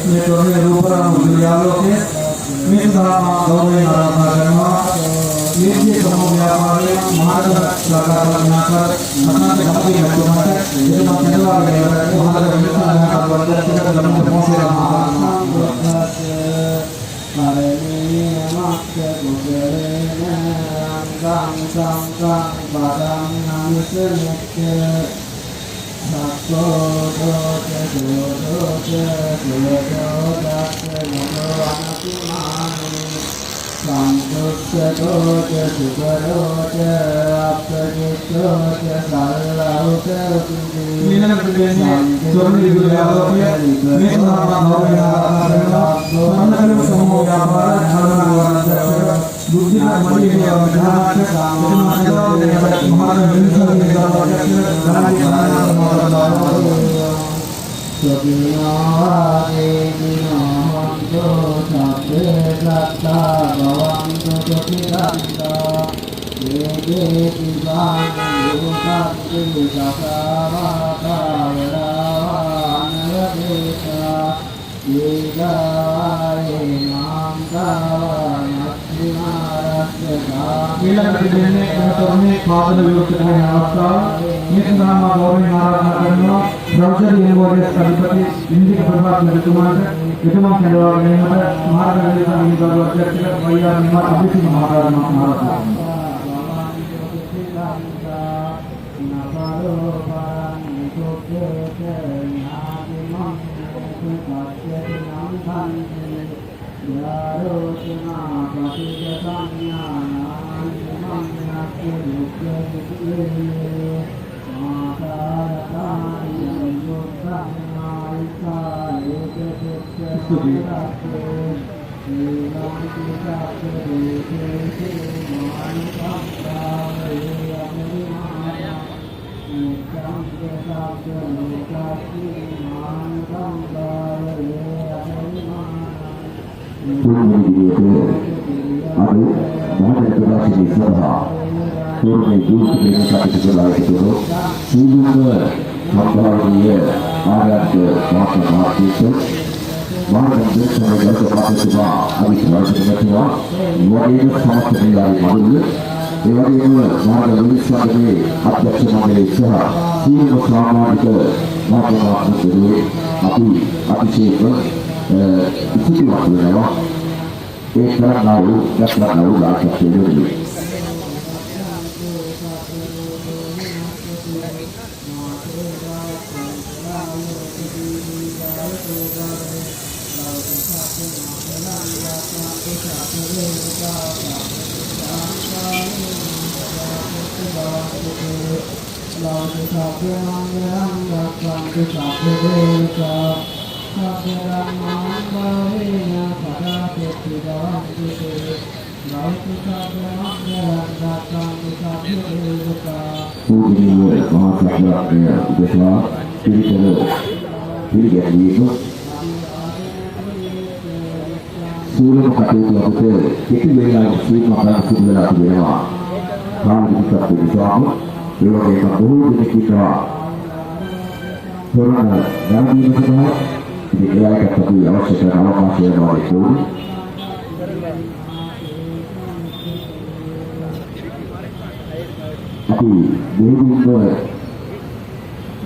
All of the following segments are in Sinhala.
මේ තොරණේ රූපරාම විද්‍යාලෝකයේ මේ සඳහා ගෞරවයෙන් ආරාධනා කරනවා. මේ සමෝධ්‍යාපාරයේ මහානගර සාකච්ඡාකරණාකාර මහානගර ගමගේ මැතිතුමාට එතුමා කෙනවාගෙන මහානගර විද්‍යාලය කරවද්දට ගමන මොහොතේ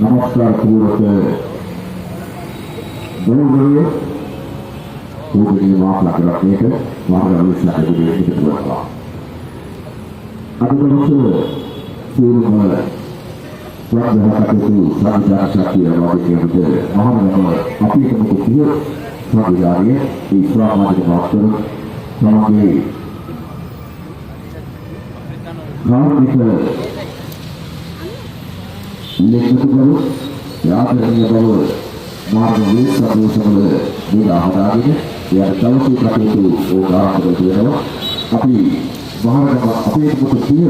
नमस्कार पूर्वक दोनों पूर्व माफ लग रखे थे वहाँ का पूर्व शक्ति महानगर अपनी महाविद्यालय सामाजिक मास्टर समाज लेखकರು ಯಾತ್ರೆಗಳು ಮಾರ್ಗದಲ್ಲಿ ಸಂದೇಶಗಳು ನೀಡಲಾಗಿದೆ ಯಾರ ತಲುಪಿ ಕಟ್ಟಿತು ಓಡಾಡುತ್ತಿರುವ ಅಪಿ ಬಹಳ ಅಪೇಕ್ಷಿಸುತ್ತಿಯ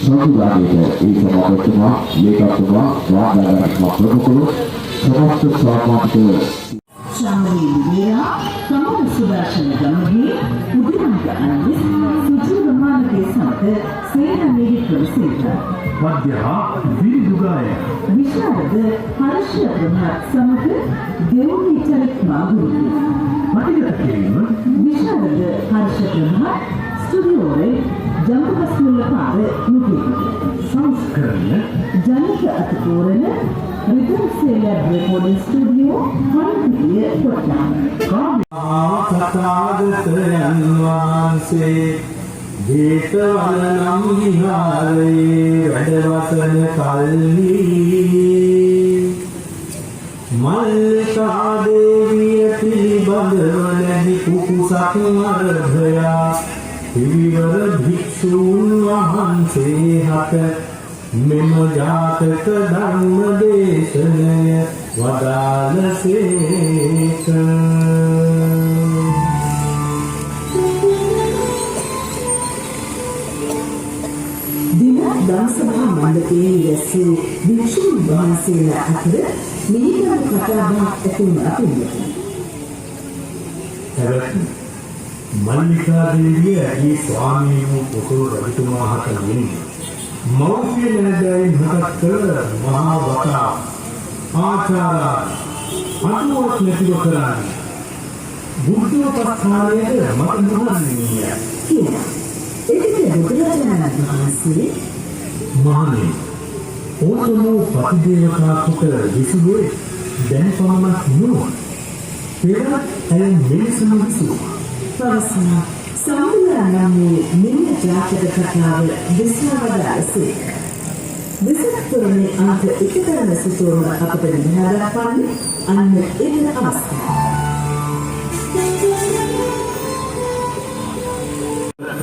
ಸಂಘಟನೆಗೆ ಈ ಸಮಾವೇಶದ ಲೇಖಕರು ವಾಗ್ದಾನ ಪ್ರಮುಖರು ಸಮಸ್ತ ಸಾಮಾಜಿಕ Shamali Vera, Kamala Sudarshan Gamagi, Udimanga Andis, Suju Ramana Kesanta, Sena Navy Procedure. Vadya Vidugaya Visharada Harshya Brahma Samaka, Devi Charik Maguru. Matilda Kim Visharada Harshya Brahma, Studio Ray, Jammu Hasmula Pare, Nuki. Sanskara Janika Atakorana, Rhythm Sailor Recording Studio, Hanpiya Kottayam. Tathagathanayanvanse Jetavalanam vihare Radavasana kalli Mallika deviya pilibandavanahi kukusak maradhaya Hivivara bhikshun vahanse hata Mema jataka dhamma deshanaya Vadalaseka දවසභා මණ්ඩපයේ වැසූ භික්ෂුන් වහන්සේලා අතර මිනිගම කතාබහක් ඇති වුණා පිළිගන්න. Mallika Deviya ಈ ಸ್ವಾಮಿಯು ಪುರು ರವಿತುಮಾ ಹತನಿ ಮೌರ್ಯ ನೆನದಾಯಿ ಮಹತ್ಕರ ಮಹಾವತ ಆಚಾರ ಅನುವತ್ ನೆತಿವಕರಾನಿ බුද්ධෝපස්ථානයේ මත නුහන්නේ කියලා. ඒකේ බුදුරජාණන් වහන්සේ මහණේ ඕතමෝ පතිදේවතා කුට විසුවේ දැන් පමණක් නුවණ පෙර ඇය මෙලෙසම විසුවා පවසන සම්මුලනමේ මෙන්න ජාතක කතාව දෙසවදාසේ දෙසතරනේ අන්ත එකතරන සිටුවම අපට නිහාරපන්නේ අන්න එන අවස්ථාව.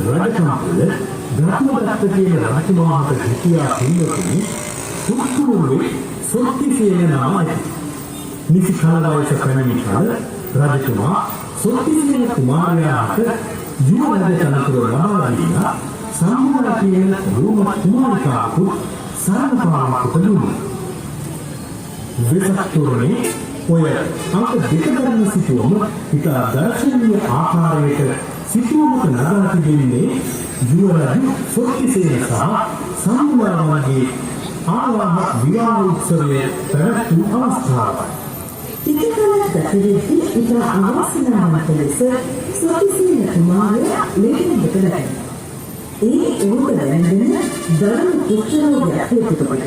රජකම්පල ධර්මදත්ත කියන රජතුමාට හිටියා පිළිවෙලින් සුක්කුරුවේ සොත්තිසේන නාමයි. නිසි කාලවයස පැමිණි කල රජතුමා සොත්තිසේන කුමාරයාට ජීවන තනතුර ලබා දීලා සම්මුලා කියන රෝම කුමාරිකාවු සාරපාවකට දුන්නා. වෙසක්තුරුනේ ඔය අංක දෙකකින් සිටුවම ඉතා දර්ශනීය ආකාරයකට සිටුවමක නගා තිබෙන්නේ යුවරජු සොත්තිසේන සහ සම්මුලාවගේ ආවාහ විවාහ උත්සවයේ පැවැත්වූ අවස්ථාවයි. ටිකකලක් ගතවෙද්දී ඉතා අවාසනාවන්ත ලෙස සොත්තිසේන කුමාරයා ලෙඩෙකට වැටෙනවා. ඒ උරුම දැනගෙන දරුණු කුෂ්ඨරෝගයක් හේතුකොට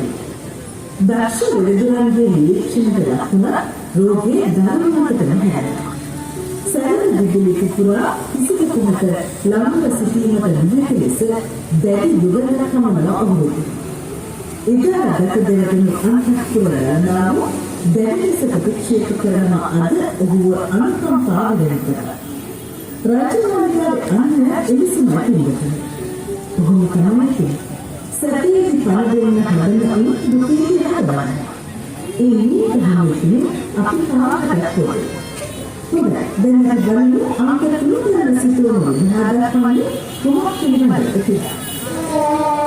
දක්ෂ වෛද්‍යවරුන්ගේ නිරීක්ෂණයට ලක්වන රෝගයේ ධර්මවතටම හැරෙනවා. සැරෙන විදුලි පුරා කිසිවෙකුට ළඟව සිටීමට නොහැකි ලෙස දැඩි දුර්වලකම වලවුරුයි. ඉදා රටකදෙන අන්තක්ෂර රණාව දැඩි ලෙස ප්‍රතික්ෂේප කරන අද ඔහුව අනුකම්පාවෙන් කරා. රාජමාර්ගයේ අන්න එලිසමයි ඉන්නේ. ඔහු තමයි සතියේ පළවෙනි හදන දුකේ හදවන්න. ඒ නිතරම අපි තාමත් හොඳයි. දැන් අපි බලමු අංක 3 වල සිටුවම විනාඩක් වගේ කොහොමද කියලා.